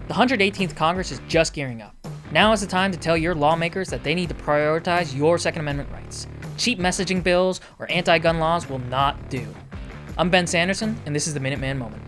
The 118th Congress is just gearing up. Now is the time to tell your lawmakers that they need to prioritize your Second Amendment rights. Cheap messaging bills or anti-gun laws will not do. I'm Ben Sanderson, and this is the Minuteman Moment.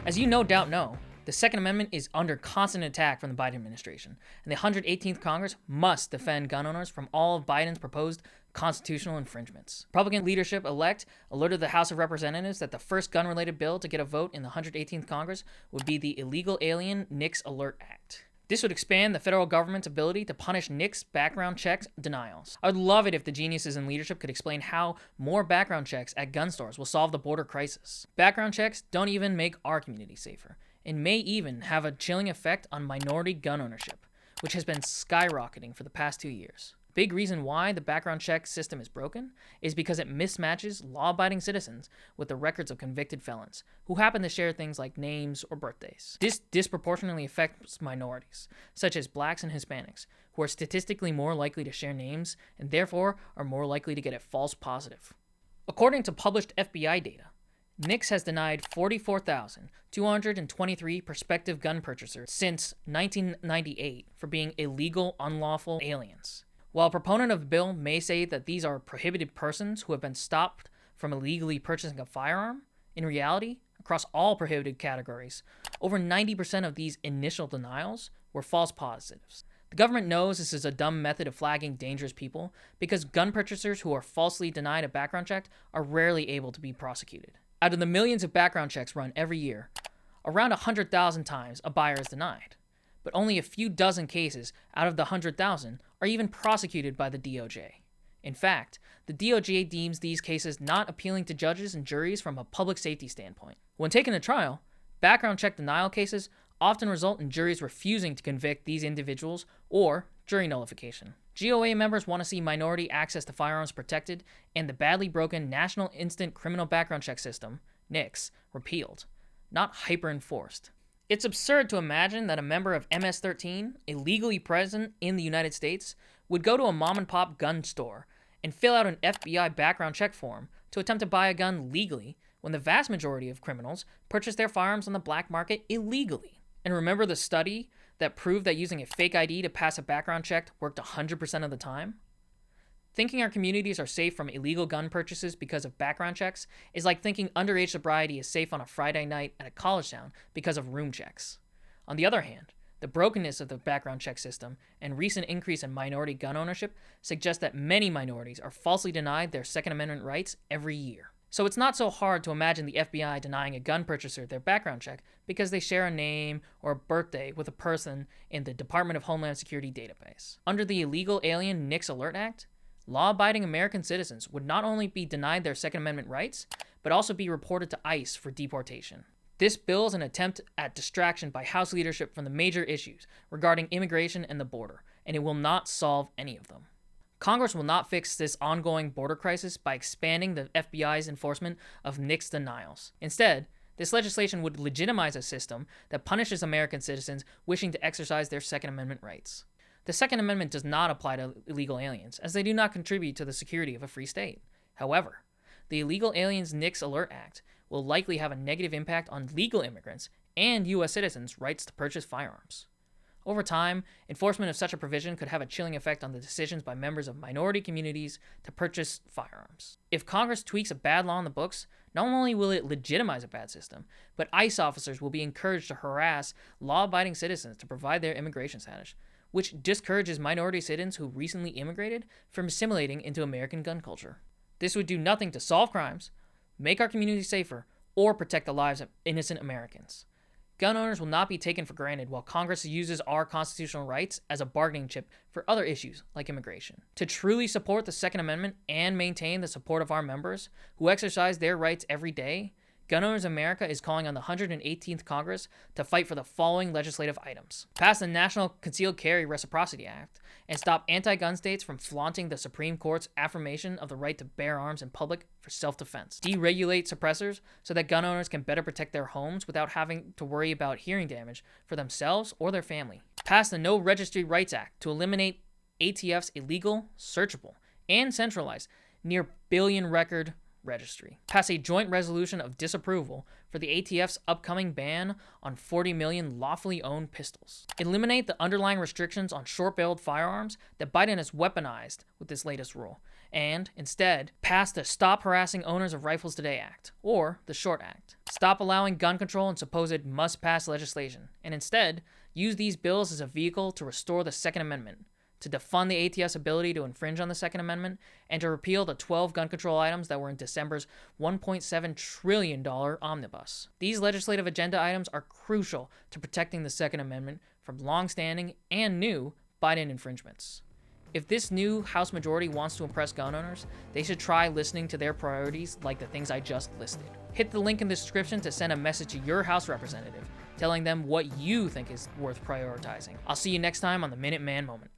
As you no doubt know, the Second Amendment is under constant attack from the Biden administration, and the 118th Congress must defend gun owners from all of Biden's proposed constitutional infringements. Republican leadership-elect alerted the House of Representatives that the first gun-related bill to get a vote in the 118th Congress would be the Illegal Alien NICS Alert Act. This would expand the federal government's ability to punish NICS background checks denials. I would love it if the geniuses in leadership could explain how more background checks at gun stores will solve the border crisis. Background checks don't even make our community safer, and may even have a chilling effect on minority gun ownership, which has been skyrocketing for the past 2 years. Big reason why the background check system is broken is because it mismatches law-abiding citizens with the records of convicted felons who happen to share things like names or birthdays. This disproportionately affects minorities, such as blacks and Hispanics, who are statistically more likely to share names and therefore are more likely to get a false positive. According to published FBI data, NICS has denied 44,223 prospective gun purchasers since 1998 for being illegal, unlawful aliens. While a proponent of the bill may say that these are prohibited persons who have been stopped from illegally purchasing a firearm, in reality, across all prohibited categories, over 90% of these initial denials were false positives. The government knows this is a dumb method of flagging dangerous people because gun purchasers who are falsely denied a background check are rarely able to be prosecuted. Out of the millions of background checks run every year, around 100,000 times a buyer is denied. But only a few dozen cases out of the 100,000 are even prosecuted by the DOJ. In fact, the DOJ deems these cases not appealing to judges and juries from a public safety standpoint. When taken to trial, background check denial cases often result in juries refusing to convict these individuals or jury nullification. GOA members want to see minority access to firearms protected and the badly broken National Instant Criminal Background Check System, NICS, repealed, not hyper-enforced. It's absurd to imagine that a member of MS-13, illegally present in the United States, would go to a mom-and-pop gun store and fill out an FBI background check form to attempt to buy a gun legally when the vast majority of criminals purchase their firearms on the black market illegally. And remember the study that proved that using a fake ID to pass a background check worked 100% of the time? Thinking our communities are safe from illegal gun purchases because of background checks is like thinking underage sobriety is safe on a Friday night at a college town because of room checks. On the other hand, the brokenness of the background check system and recent increase in minority gun ownership suggest that many minorities are falsely denied their Second Amendment rights every year. So it's not so hard to imagine the FBI denying a gun purchaser their background check because they share a name or a birthday with a person in the Department of Homeland Security database. Under the Illegal Alien NICS Alert Act, law-abiding American citizens would not only be denied their Second Amendment rights, but also be reported to ICE for deportation. This bill is an attempt at distraction by House leadership from the major issues regarding immigration and the border, and it will not solve any of them. Congress will not fix this ongoing border crisis by expanding the FBI's enforcement of NICS denials. Instead, this legislation would legitimize a system that punishes American citizens wishing to exercise their Second Amendment rights. The Second Amendment does not apply to illegal aliens, as they do not contribute to the security of a free state. However, the Illegal Aliens NICS Alert Act will likely have a negative impact on legal immigrants and U.S. citizens' rights to purchase firearms. Over time, enforcement of such a provision could have a chilling effect on the decisions by members of minority communities to purchase firearms. If Congress tweaks a bad law in the books, not only will it legitimize a bad system, but ICE officers will be encouraged to harass law-abiding citizens to provide their immigration status, which discourages minority citizens who recently immigrated from assimilating into American gun culture. This would do nothing to solve crimes, make our communities safer, or protect the lives of innocent Americans. Gun owners will not be taken for granted while Congress uses our constitutional rights as a bargaining chip for other issues like immigration. To truly support the Second Amendment and maintain the support of our members who exercise their rights every day, Gun Owners America is calling on the 118th Congress to fight for the following legislative items. Pass the National Concealed Carry Reciprocity Act and stop anti-gun states from flaunting the Supreme Court's affirmation of the right to bear arms in public for self-defense. Deregulate suppressors so that gun owners can better protect their homes without having to worry about hearing damage for themselves or their family. Pass the No Registry Rights Act to eliminate ATF's illegal, searchable, and centralized near billion record registry. Pass a joint resolution of disapproval for the ATF's upcoming ban on 40 million lawfully owned pistols. Eliminate the underlying restrictions on short-barreled firearms that Biden has weaponized with this latest rule, and instead pass the Stop Harassing Owners of Rifles Today Act, or the SHORT Act. Stop allowing gun control and supposed must-pass legislation, and instead use these bills as a vehicle to restore the Second Amendment, to defund the ATF's ability to infringe on the Second Amendment, and to repeal the 12 gun control items that were in December's $1.7 trillion omnibus. These legislative agenda items are crucial to protecting the Second Amendment from long-standing and new Biden infringements. If this new House majority wants to impress gun owners, they should try listening to their priorities like the things I just listed. Hit the link in the description to send a message to your House representative, telling them what you think is worth prioritizing. I'll see you next time on the Minuteman Moment.